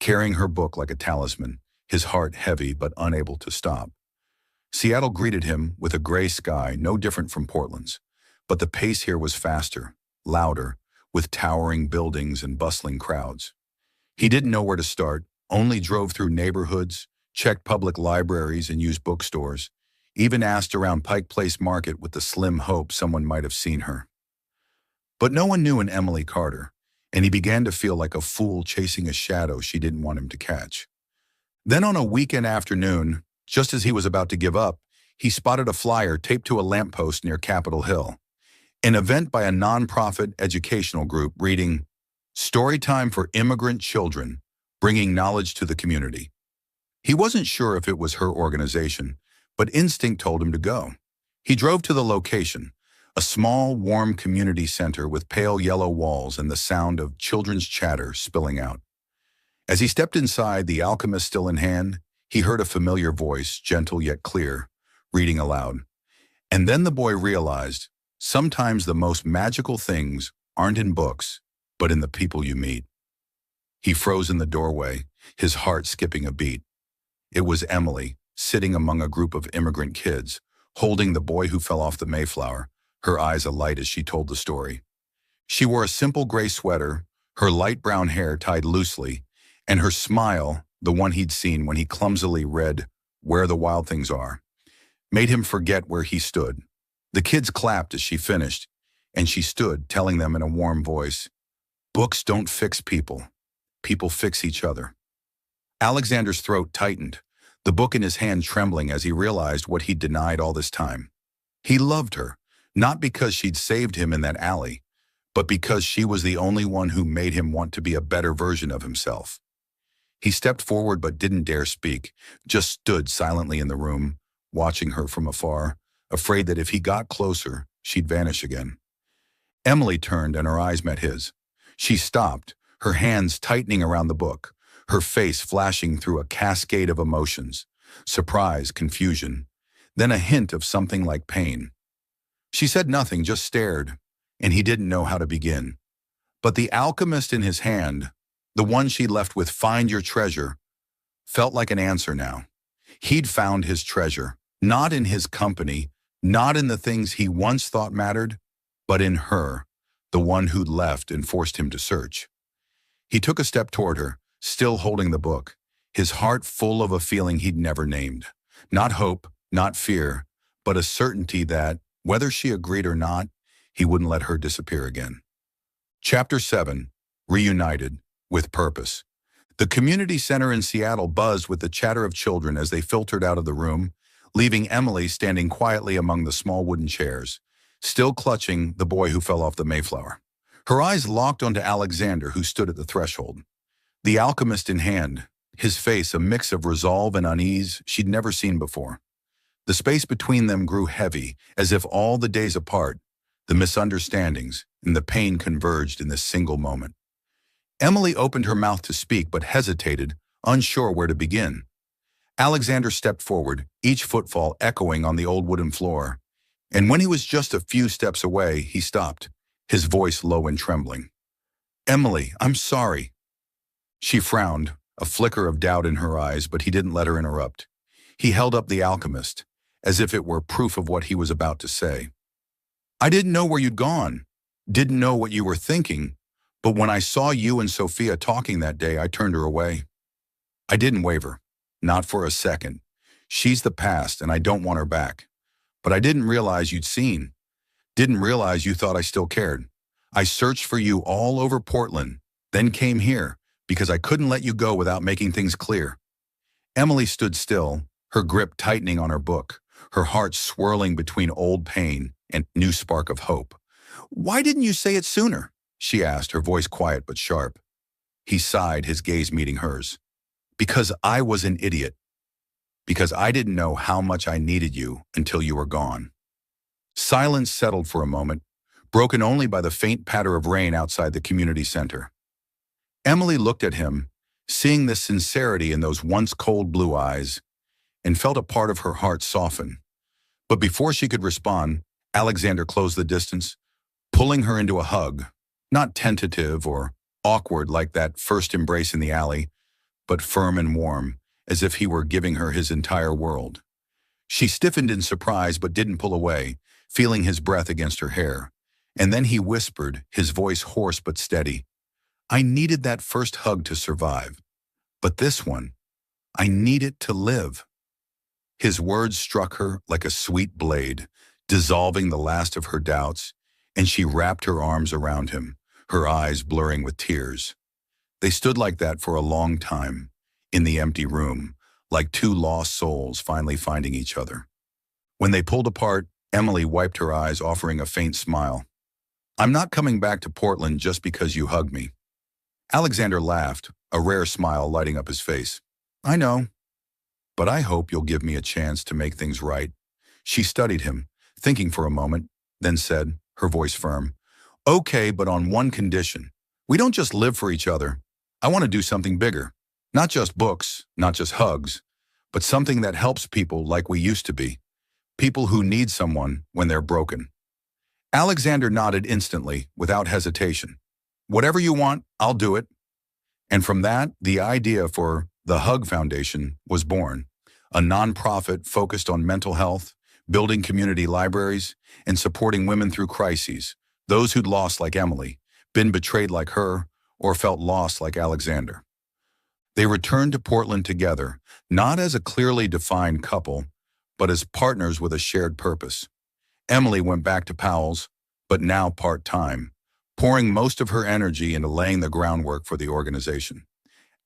carrying her book like a talisman, his heart heavy but unable to stop. Seattle greeted him with a gray sky no different from Portland's, but the pace here was faster, louder, with towering buildings and bustling crowds. He didn't know where to start, only drove through neighborhoods, checked public libraries and used bookstores, even asked around Pike Place Market with the slim hope someone might have seen her. But no one knew an Emily Carter, and he began to feel like a fool chasing a shadow she didn't want him to catch. Then on a weekend afternoon, just as he was about to give up, he spotted a flyer taped to a lamppost near Capitol Hill. An event by a nonprofit educational group reading, "Storytime for Immigrant Children, bringing knowledge to the community. He wasn't sure if it was her organization, but instinct told him to go. He drove to the location, a small, warm community center with pale yellow walls and the sound of children's chatter spilling out. As he stepped inside, the alchemist still in hand, he heard a familiar voice, gentle yet clear, reading aloud. And then the boy realized, sometimes the most magical things aren't in books, but in the people you meet. He froze in the doorway, his heart skipping a beat. It was Emily, sitting among a group of immigrant kids, holding the boy who fell off the Mayflower, her eyes alight as she told the story. She wore a simple gray sweater, her light brown hair tied loosely, and her smile, the one he'd seen when he clumsily read "Where the Wild Things Are," made him forget where he stood. The kids clapped as she finished, and she stood, telling them in a warm voice, "Books don't fix people. People fix each other." Alexander's throat tightened, the book in his hand trembling as he realized what he'd denied all this time. He loved her, not because she'd saved him in that alley, but because she was the only one who made him want to be a better version of himself. He stepped forward but didn't dare speak, just stood silently in the room, watching her from afar, afraid that if he got closer, she'd vanish again. Emily turned and her eyes met his. She stopped, her hands tightening around the book, her face flashing through a cascade of emotions, surprise, confusion, then a hint of something like pain. She said nothing, just stared, and he didn't know how to begin. But the alchemist in his hand, the one she left with "Find your treasure," felt like an answer now. He'd found his treasure, not in his company, not in the things he once thought mattered, but in her, the one who'd left and forced him to search. He took a step toward her, still holding the book, his heart full of a feeling he'd never named. Not hope, not fear, but a certainty that, whether she agreed or not, he wouldn't let her disappear again. Chapter 7. Reunited, with Purpose. The community center in Seattle buzzed with the chatter of children as they filtered out of the room, leaving Emily standing quietly among the small wooden chairs, still clutching the boy who fell off the Mayflower. Her eyes locked onto Alexander, who stood at the threshold, the alchemist in hand, his face a mix of resolve and unease she'd never seen before. The space between them grew heavy, as if all the days apart, the misunderstandings, and the pain converged in this single moment. Emily opened her mouth to speak but hesitated, unsure where to begin. Alexander stepped forward, each footfall echoing on the old wooden floor. And when he was just a few steps away, he stopped, his voice low and trembling. "Emily, I'm sorry." She frowned, a flicker of doubt in her eyes, but he didn't let her interrupt. He held up the alchemist, as if it were proof of what he was about to say. "I didn't know where you'd gone, didn't know what you were thinking, but when I saw you and Sophia talking that day, I turned her away. I didn't waver, not for a second. She's the past, and I don't want her back. But I didn't realize you'd seen. Didn't realize you thought I still cared. I searched for you all over Portland, then came here, because I couldn't let you go without making things clear." Emily stood still, her grip tightening on her book, her heart swirling between old pain and new spark of hope. "Why didn't you say it sooner?" she asked, her voice quiet but sharp. He sighed, his gaze meeting hers. "Because I was an idiot. Because I didn't know how much I needed you until you were gone." Silence settled for a moment, broken only by the faint patter of rain outside the community center. Emily looked at him, seeing the sincerity in those once cold blue eyes, and felt a part of her heart soften. But before she could respond, Alexander closed the distance, pulling her into a hug, not tentative or awkward like that first embrace in the alley, but firm and warm, as if he were giving her his entire world. She stiffened in surprise but didn't pull away, feeling his breath against her hair. And then he whispered, his voice hoarse but steady, "I needed that first hug to survive. But this one, I need it to live." His words struck her like a sweet blade, dissolving the last of her doubts, and she wrapped her arms around him, her eyes blurring with tears. They stood like that for a long time, in the empty room, like two lost souls finally finding each other. When they pulled apart, Emily wiped her eyes, offering a faint smile. "I'm not coming back to Portland just because you hugged me." Alexander laughed, a rare smile lighting up his face. I know, but I hope you'll give me a chance to make things right. She studied him, thinking for a moment, then said, her voice firm, okay, but on one condition. We don't just live for each other. I want to do something bigger. Not just books, not just hugs, but something that helps people like we used to be. People who need someone when they're broken. Alexander nodded instantly, without hesitation. Whatever you want, I'll do it. And from that, the idea for the Hug Foundation was born, a nonprofit focused on mental health, building community libraries, and supporting women through crises, those who'd lost like Emily, been betrayed like her, or felt lost like Alexander. They returned to Portland together, not as a clearly defined couple, but as partners with a shared purpose. Emily went back to Powell's, but now part-time, pouring most of her energy into laying the groundwork for the organization.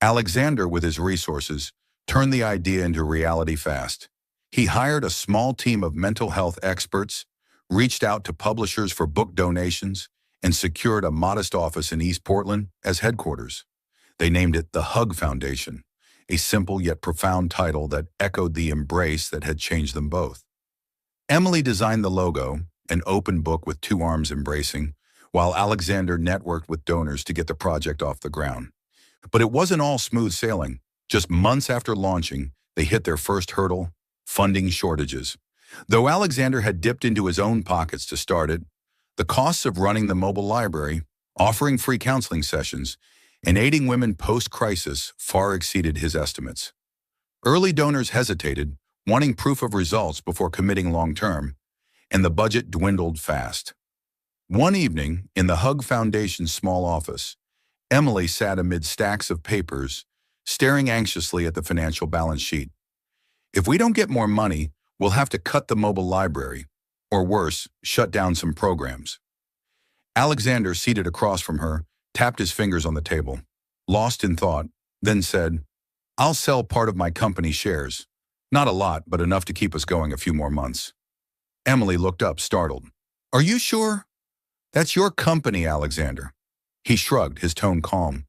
Alexander, with his resources, turned the idea into reality fast. He hired a small team of mental health experts, reached out to publishers for book donations, and secured a modest office in East Portland as headquarters. They named it the Hug Foundation, a simple yet profound title that echoed the embrace that had changed them both. Emily designed the logo, an open book with two arms embracing, while Alexander networked with donors to get the project off the ground. But it wasn't all smooth sailing. Just months after launching, they hit their first hurdle, funding shortages. Though Alexander had dipped into his own pockets to start it, the costs of running the mobile library, offering free counseling sessions, and aiding women post-crisis far exceeded his estimates. Early donors hesitated, wanting proof of results before committing long-term, and the budget dwindled fast. One evening, in the Hug Foundation's small office, Emily sat amid stacks of papers, staring anxiously at the financial balance sheet. If we don't get more money, we'll have to cut the mobile library, or worse, shut down some programs. Alexander, seated across from her, tapped his fingers on the table, lost in thought, then said, I'll sell part of my company shares. Not a lot, but enough to keep us going a few more months. Emily looked up, startled. Are you sure? That's your company, Alexander. He shrugged, his tone calm.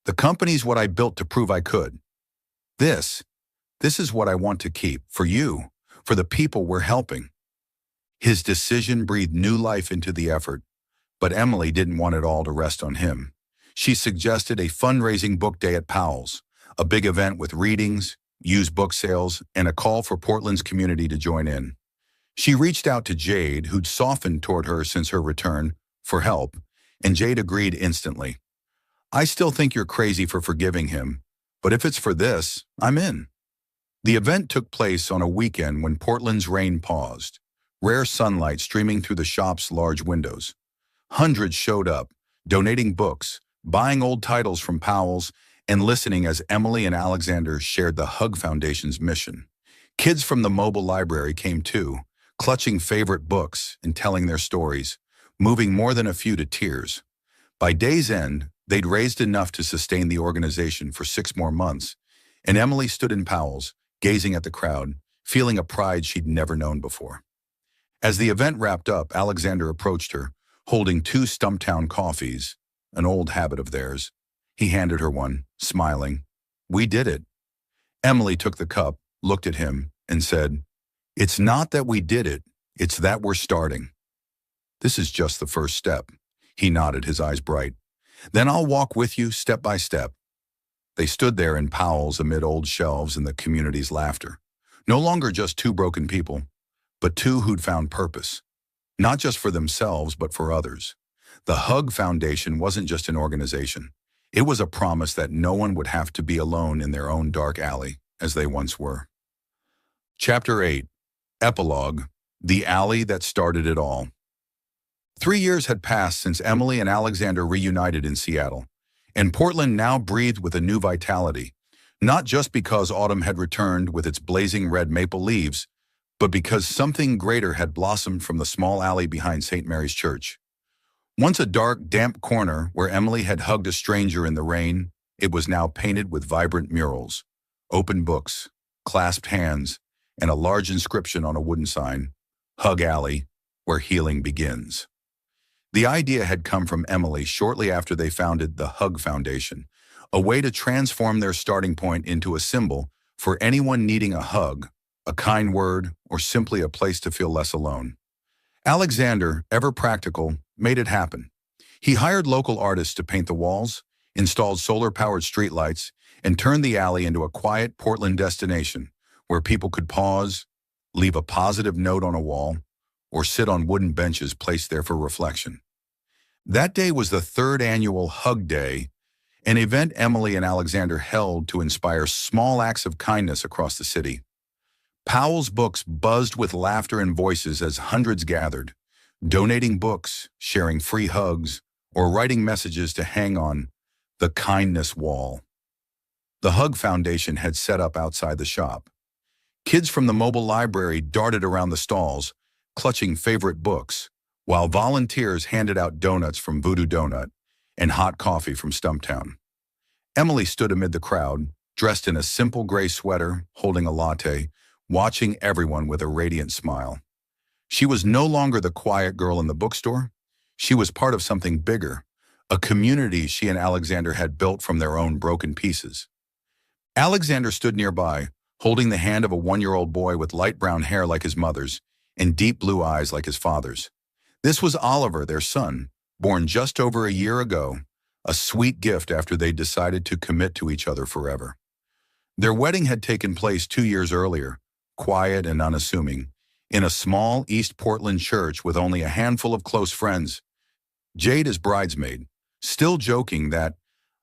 The company's what I built to prove I could. This is what I want to keep, for you, for the people we're helping. His decision breathed new life into the effort, but Emily didn't want it all to rest on him. She suggested a fundraising book day at Powell's, a big event with readings, used book sales, and a call for Portland's community to join in. She reached out to Jade, who'd softened toward her since her return, for help, and Jade agreed instantly. I still think you're crazy for forgiving him, but if it's for this, I'm in. The event took place on a weekend when Portland's rain paused, rare sunlight streaming through the shop's large windows. Hundreds showed up, donating books, buying old titles from Powell's, and listening as Emily and Alexander shared the Hug Foundation's mission. Kids from the mobile library came too, clutching favorite books and telling their stories, moving more than a few to tears. By day's end, they'd raised enough to sustain the organization for 6 more months, and Emily stood in Powell's, gazing at the crowd, feeling a pride she'd never known before. As the event wrapped up, Alexander approached her, holding 2 Stumptown coffees, an old habit of theirs. He handed her one, smiling. We did it. Emily took the cup, looked at him, and said, It's not that we did it, it's that we're starting. This is just the first step. He nodded, his eyes bright. Then I'll walk with you step by step. They stood there in Powell's amid old shelves and the community's laughter. No longer just 2 broken people, but 2 who'd found purpose. Not just for themselves, but for others. The Hug Foundation wasn't just an organization. It was a promise that no one would have to be alone in their own dark alley, as they once were. Chapter 8. Epilogue. The Alley That Started It All. 3 years had passed since Emily and Alexander reunited in Seattle, and Portland now breathed with a new vitality, not just because autumn had returned with its blazing red maple leaves, but because something greater had blossomed from the small alley behind St. Mary's Church. Once a dark, damp corner where Emily had hugged a stranger in the rain, it was now painted with vibrant murals, open books, clasped hands, and a large inscription on a wooden sign, Hug Alley, where healing begins. The idea had come from Emily shortly after they founded the Hug Foundation, a way to transform their starting point into a symbol for anyone needing a hug, a kind word, or simply a place to feel less alone. Alexander, ever practical, made it happen. He hired local artists to paint the walls, installed solar-powered streetlights, and turned the alley into a quiet Portland destination where people could pause, leave a positive note on a wall, or sit on wooden benches placed there for reflection. That day was the third annual Hug Day, an event Emily and Alexander held to inspire small acts of kindness across the city. Powell's books buzzed with laughter and voices as hundreds gathered, donating books, sharing free hugs, or writing messages to hang on the kindness wall. The Hug Foundation had set up outside the shop. Kids from the mobile library darted around the stalls, clutching favorite books, while volunteers handed out donuts from Voodoo Donut and hot coffee from Stumptown. Emily stood amid the crowd, dressed in a simple gray sweater, holding a latte, watching everyone with a radiant smile. She was no longer the quiet girl in the bookstore. She was part of something bigger, a community she and Alexander had built from their own broken pieces. Alexander stood nearby, holding the hand of a one-year-old boy with light brown hair like his mother's and deep blue eyes like his father's. This was Oliver, their son, born just over a year ago, a sweet gift after they decided to commit to each other forever. Their wedding had taken place 2 years earlier, quiet and unassuming, in a small East Portland church with only a handful of close friends. Jade as bridesmaid, still joking that,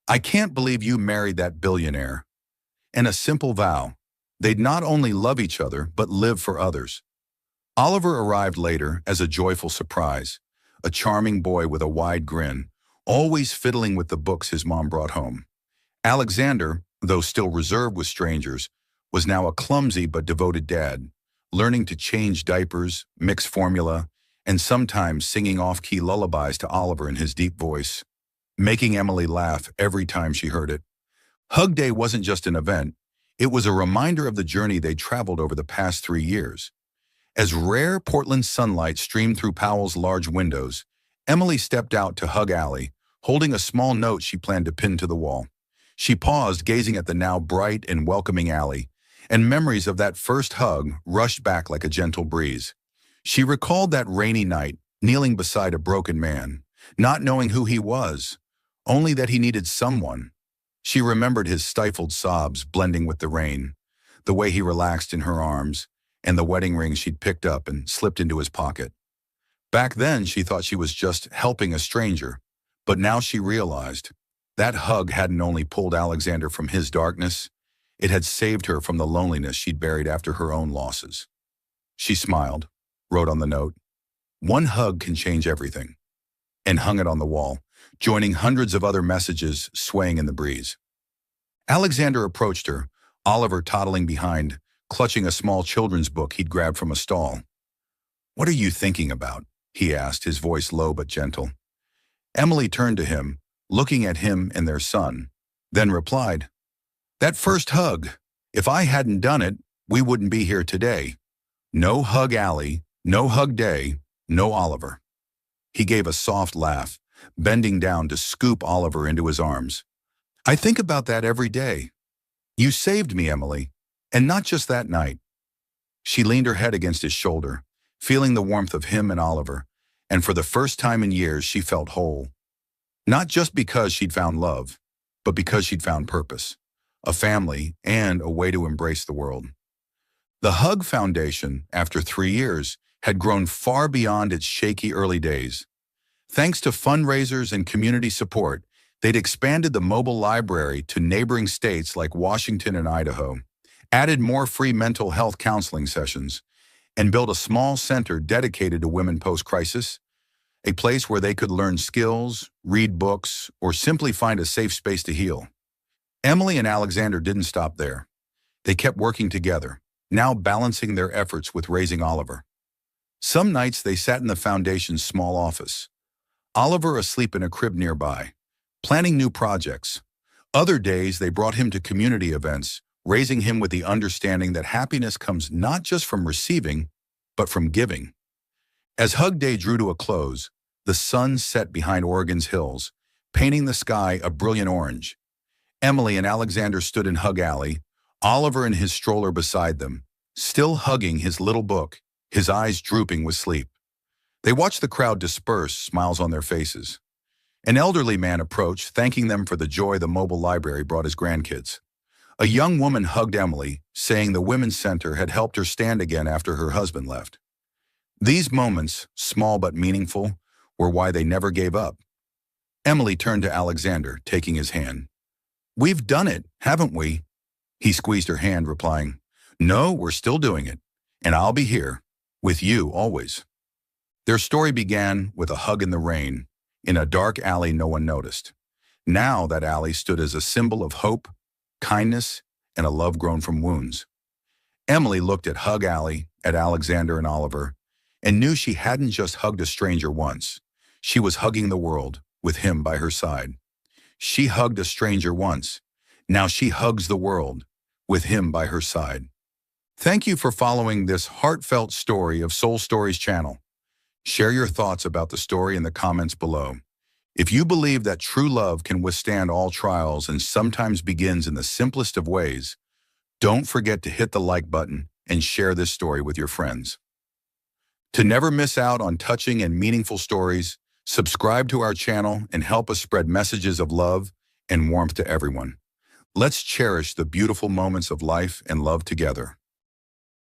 "I can't believe you married that billionaire," and a simple vow, they'd not only love each other but live for others. Oliver arrived later as a joyful surprise, a charming boy with a wide grin, always fiddling with the books his mom brought home. Alexander, though still reserved with strangers, was now a clumsy but devoted dad, learning to change diapers, mix formula, and sometimes singing off-key lullabies to Oliver in his deep voice, making Emily laugh every time she heard it. Hug Day wasn't just an event, it was a reminder of the journey they'd traveled over the past 3 years. As rare Portland sunlight streamed through Powell's large windows, Emily stepped out to Hug Alley, holding a small note she planned to pin to the wall. She paused, gazing at the now bright and welcoming alley, and memories of that first hug rushed back like a gentle breeze. She recalled that rainy night, kneeling beside a broken man, not knowing who he was, only that he needed someone. She remembered his stifled sobs blending with the rain, the way he relaxed in her arms, and the wedding ring she'd picked up and slipped into his pocket. Back then, she thought she was just helping a stranger, but now she realized that hug hadn't only pulled Alexander from his darkness, it had saved her from the loneliness she'd buried after her own losses. She smiled, wrote on the note, "One hug can change everything," and hung it on the wall, joining hundreds of other messages swaying in the breeze. Alexander approached her, Oliver toddling behind, clutching a small children's book he'd grabbed from a stall. "What are you thinking about?" he asked, his voice low but gentle. Emily turned to him, looking at him and their son, then replied, "That first hug. If I hadn't done it, we wouldn't be here today. No Hug Alley, no Hug Day, no Oliver." He gave a soft laugh, bending down to scoop Oliver into his arms. "I think about that every day. You saved me, Emily, and not just that night." She leaned her head against his shoulder, feeling the warmth of him and Oliver, and for the first time in years she felt whole. Not just because she'd found love, but because she'd found purpose, a family, and a way to embrace the world. The Hug Foundation, after 3 years, had grown far beyond its shaky early days. Thanks to fundraisers and community support, they'd expanded the mobile library to neighboring states like Washington and Idaho, added more free mental health counseling sessions, and built a small center dedicated to women post-crisis, a place where they could learn skills, read books, or simply find a safe space to heal. Emily and Alexander didn't stop there. They kept working together, now balancing their efforts with raising Oliver. Some nights they sat in the foundation's small office, Oliver asleep in a crib nearby, planning new projects. Other days they brought him to community events, raising him with the understanding that happiness comes not just from receiving, but from giving. As Hug Day drew to a close, The sun set behind Oregon's hills, painting the sky a brilliant orange. Emily and Alexander stood in Hug Alley, Oliver in his stroller beside them, still hugging his little book, his eyes drooping with sleep. They watched the crowd disperse, smiles on their faces. An elderly man approached, thanking them for the joy the mobile library brought his grandkids. A young woman hugged Emily, saying the Women's Center had helped her stand again after her husband left. These moments, small but meaningful, were why they never gave up. Emily turned to Alexander, taking his hand. "We've done it, haven't we?" He squeezed her hand, replying, "No, we're still doing it, and I'll be here, with you always." Their story began with a hug in the rain, in a dark alley no one noticed. Now that alley stood as a symbol of hope, kindness, and a love grown from wounds. Emily looked at Hug Alley, at Alexander and Oliver, and knew she hadn't just hugged a stranger once. She was hugging the world, with him by her side. She hugged a stranger once. Now she hugs the world, with him by her side. Thank you for following this heartfelt story of Soul Stories channel. Share your thoughts about the story in the comments below. If you believe that true love can withstand all trials and sometimes begins in the simplest of ways, don't forget to hit the like button and share this story with your friends. To never miss out on touching and meaningful stories, subscribe to our channel and help us spread messages of love and warmth to everyone. Let's cherish the beautiful moments of life and love together.